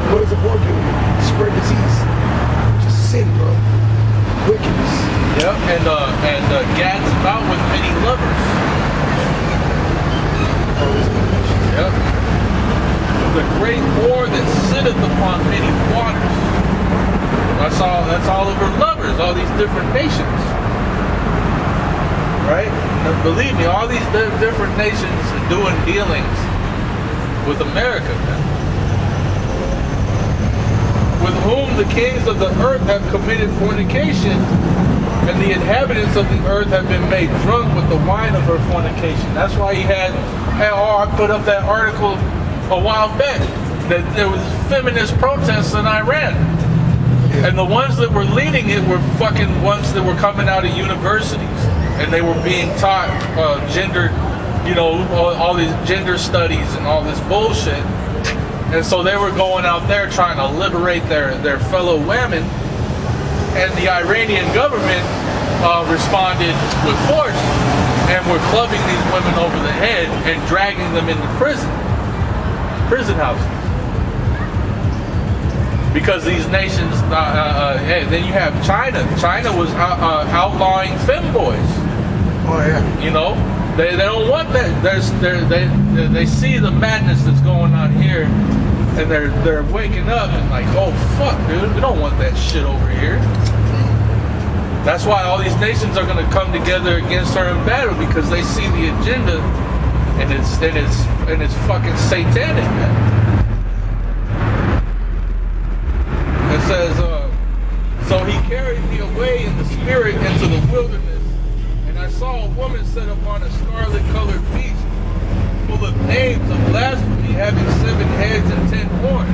What does a whore do? Spread disease. Just sin, bro. Wickedness. Yep, and gads about with many lovers. Yep. The great whore that sitteth upon many waters. That's all of her lovers, all these different nations. Right? Now, believe me, all these different nations are doing dealings with America, man. With whom the kings of the earth have committed fornication, and the inhabitants of the earth have been made drunk with the wine of her fornication. That's why I put up that article a while back, that there was feminist protests in Iran. Yeah. And the ones that were leading it were fucking ones that were coming out of universities, and they were being taught gender, you know, all these gender studies and all this bullshit. And so they were going out there trying to liberate their fellow women, and the Iranian government responded with force and were clubbing these women over the head and dragging them into prison houses. Because these nations, then you have China. China was outlawing femboys. Oh yeah. You know, they don't want that. They see the madness that's going on here, and they're waking up and like, oh fuck, dude, we don't want that shit over here. That's why all these nations are going to come together against her in battle, because they see the agenda, and it's fucking satanic, man. It says, so he carried me away in the spirit into the wilderness, and I saw a woman set upon a scarlet-colored beast, full of names of blasphemy, having 7 heads and 10 horns.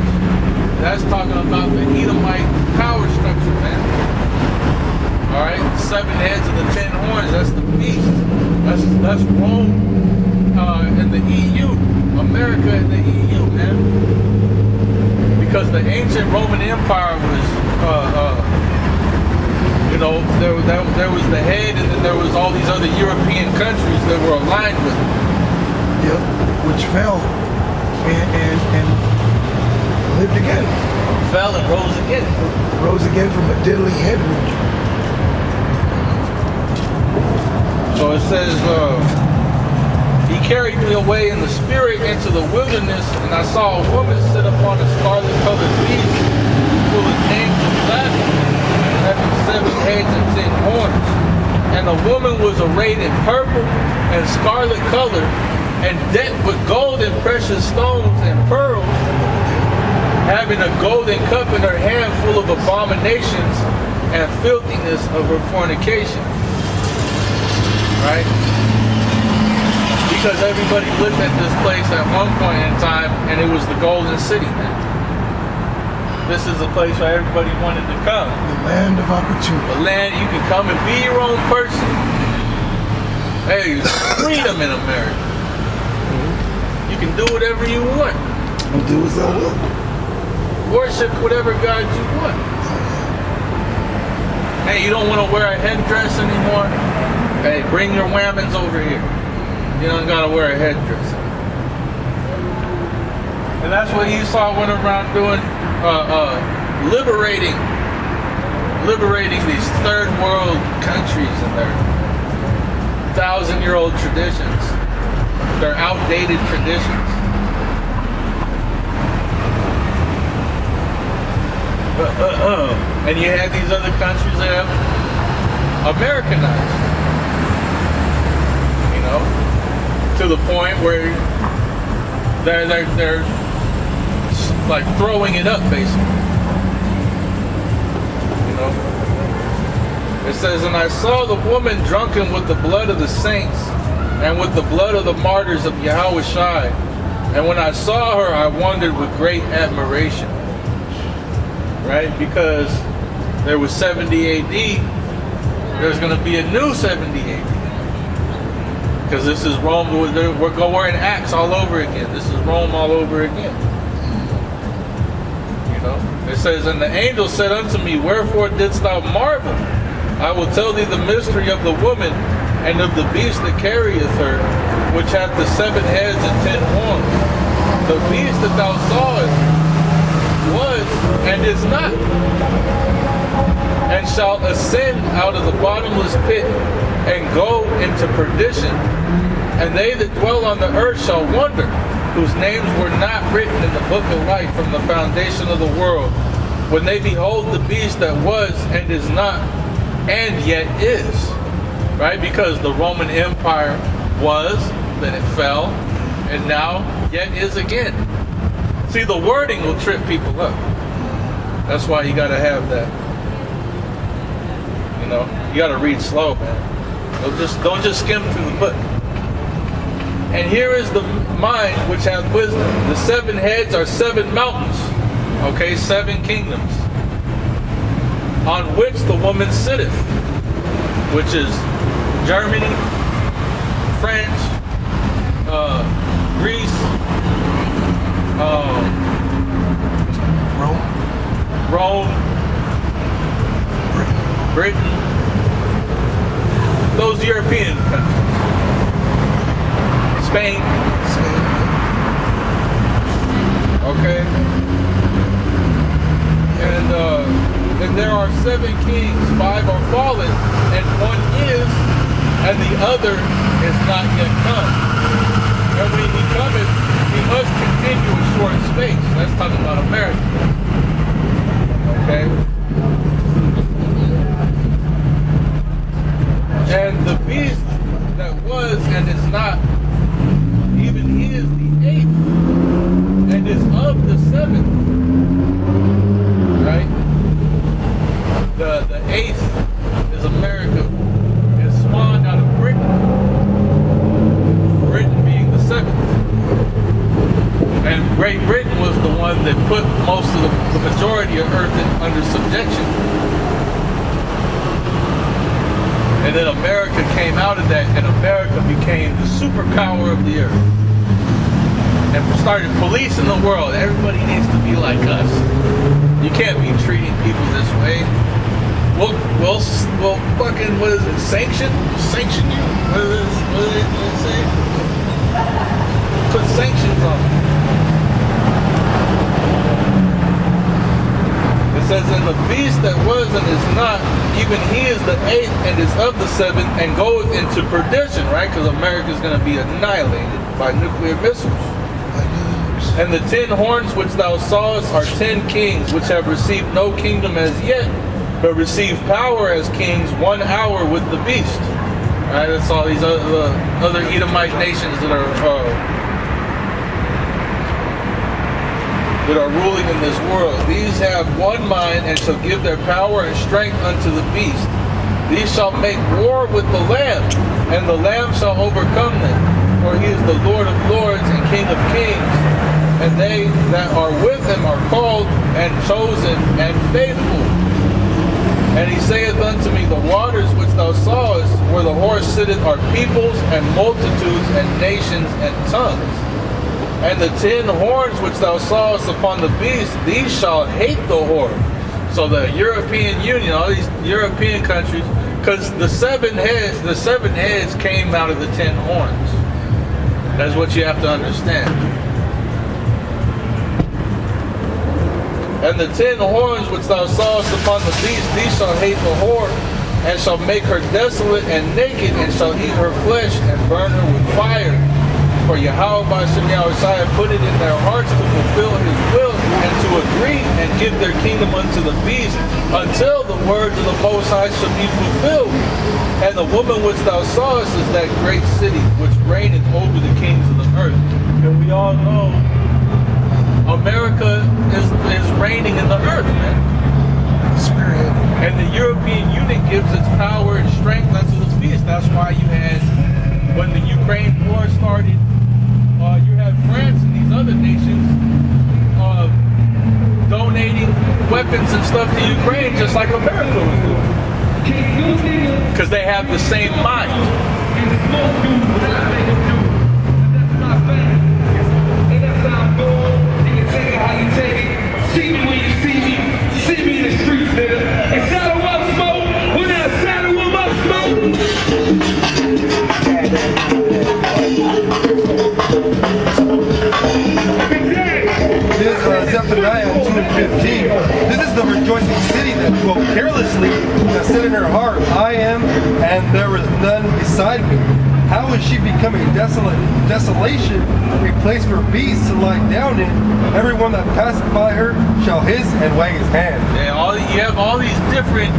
That's talking about the Edomite power structure, man. All right, 7 heads and the 10 horns. That's the beast. That's Rome and the EU, America and the EU, man. Because the ancient Roman Empire was, there was the head, and then there was all these other European countries that were aligned with it. Yep. Which fell and lived again. Fell and rose again. Rose again from a deadly head wound. So it says, he carried me away in the spirit into the wilderness, and I saw a woman sit upon a scarlet-colored beast, full of names of blasphemy, having 7 heads and 10 horns. And the woman was arrayed in purple and scarlet color, and decked with gold and precious stones and pearls, having a golden cup in her hand full of abominations and filthiness of her fornication. Right? Because everybody looked at this place at one point in time, and it was the Golden City, man. This is a place where everybody wanted to come. The land of opportunity. The land you can come and be your own person. Hey, freedom in America. You can do whatever you want. I'll do as I will. Worship whatever God you want. Hey, you don't want to wear a headdress anymore? Hey, bring your whammons over here. You don't gotta wear a headdress. And that's what Esau went around doing, liberating these third world countries and their 1,000-year-old traditions, their outdated traditions. And you had these other countries that have Americanized. To the point where they're like throwing it up, basically. You know. It says, and I saw the woman drunken with the blood of the saints and with the blood of the martyrs of Yahweh Shai. And when I saw her, I wondered with great admiration. Right? Because there was 70 AD. There's going to be a new 70 AD. Because this is Rome, we're in Acts all over again. This is Rome all over again. You know? It says, and the angel said unto me, wherefore didst thou marvel? I will tell thee the mystery of the woman and of the beast that carrieth her, which hath the 7 heads and 10 horns. The beast that thou sawest was and is not, and shall ascend out of the bottomless pit and go into perdition, and they that dwell on the earth shall wonder, whose names were not written in the book of life from the foundation of the world, when they behold the beast that was and is not and yet is. Right? Because the Roman Empire was, then it fell, and now yet is again. See, the wording will trip people up. That's why you gotta have that. You know, you gotta read slow, man. Don't just skim through the book. And here is the mind which hath wisdom. The 7 heads are 7 mountains. Okay, 7 kingdoms. On which the woman sitteth, which is Germany, France, Greece, Rome, Britain, those European countries. Spain. Okay. And there are 7 kings, 5 are fallen, and 1 is, and the other is not yet come. And when he cometh, he must continue a short space. That's talking about America. Okay? And the beast that was and is not, even he is the 8th, and is of the 7th. Right? The 8th is America. It spawned out of Britain. Britain being the 7th. And Great Britain was the one that put most of the majority of Earth under subjection. And then America came out of that, and America became the superpower of the Earth. And started policing the world. Everybody needs to be like us. You can't be treating people this way. Well, fucking, what is it? Sanction you? What is it? What did it say? Put sanctions on them. It says, and the beast that was and is not, even he is the 8th and is of the 7th and goeth into perdition, right? Because America is going to be annihilated by nuclear missiles. And the 10 horns which thou sawest are 10 kings, which have received no kingdom as yet, but receive power as kings 1 hour with the beast. Right? That's all these other Edomite nations that are ruling in this world. These have one mind and shall give their power and strength unto the beast. These shall make war with the Lamb, and the Lamb shall overcome them. For he is the Lord of lords and King of kings. And they that are with him are called and chosen and faithful. And he saith unto me, the waters which thou sawest, where the horse sitteth, are peoples and multitudes and nations and tongues. And the 10 horns which thou sawest upon the beast, these shall hate the whore. So the European Union, all these European countries, because the 7 heads came out of the 10 horns. That's what you have to understand. And the 10 horns which thou sawest upon the beast, these shall hate the whore, and shall make her desolate and naked, and shall eat her flesh, and burn her with fire. For Yahweh by Shem Yahushua put it in their hearts to fulfill his will, and to agree and give their kingdom unto the beast, until the words of the Most High shall be fulfilled. And the woman which thou sawest is that great city, which reigneth over the kings of the earth. And we all know America is reigning in the earth, man. Spirit. And the European Union gives its power and strength unto the beast. That's why you had, when the Ukraine war started, you had France and these other nations donating weapons and stuff to Ukraine, just like America was doing. Because they have the same mind. See me when you see me. See me in the streets, nigga. And saddle up smoke. When that saddle up smoke. This is Zephaniah 2:15. This is the rejoicing city that dwelt carelessly, that said in her heart, I am, and there is none beside me. How is she becoming desolation, a place for beasts to lie down in? Everyone that passeth by her shall hiss and wag his hand. Yeah, you have all these different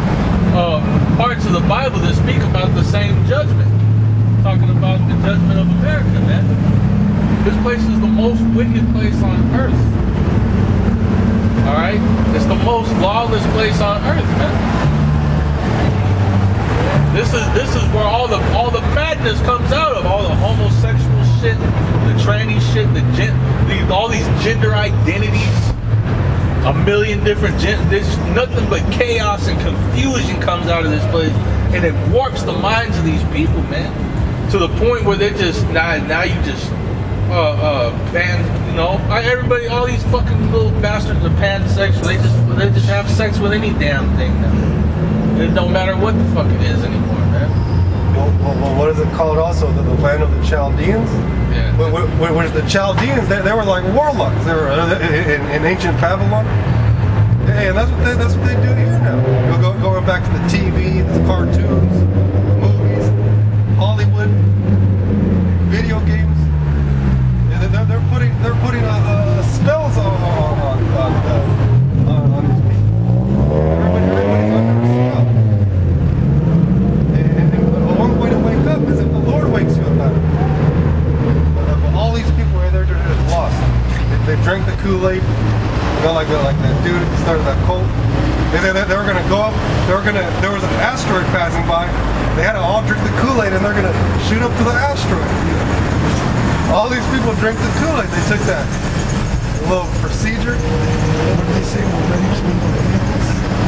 parts of the Bible that speak about the same judgment. Talking about the judgment of America, man. This place is the most wicked place on earth. Alright? It's the most lawless place on earth, man. This is where all the madness comes out of, all the homosexual shit, the tranny shit, all these gender identities, a million different there's nothing but chaos and confusion comes out of this place, and it warps the minds of these people, man, to the point where they're just now you just everybody, all these fucking little bastards are pansexual. They just have sex with any damn thing now. It don't matter what the fuck it is anymore, man. Well, what is it called also? The land of the Chaldeans? Yeah. Which the Chaldeans, they were like warlocks. They were in ancient Babylon. Hey, and that's what they do here now. Going back to the TV, the cartoons, movies, Hollywood, video games. And they're putting spells on these people. Everybody's under a spell. And one way to wake up is if the Lord wakes you up out of it. But all these people right there, they're just lost. They drank the Kool-Aid. Like that dude who started that cult. They were gonna go up. There was an asteroid passing by. They had to all drink the Kool-Aid, and they're gonna shoot up to the asteroid. All these people drank the Kool-Aid. They took that little procedure. What did they say? We're ready to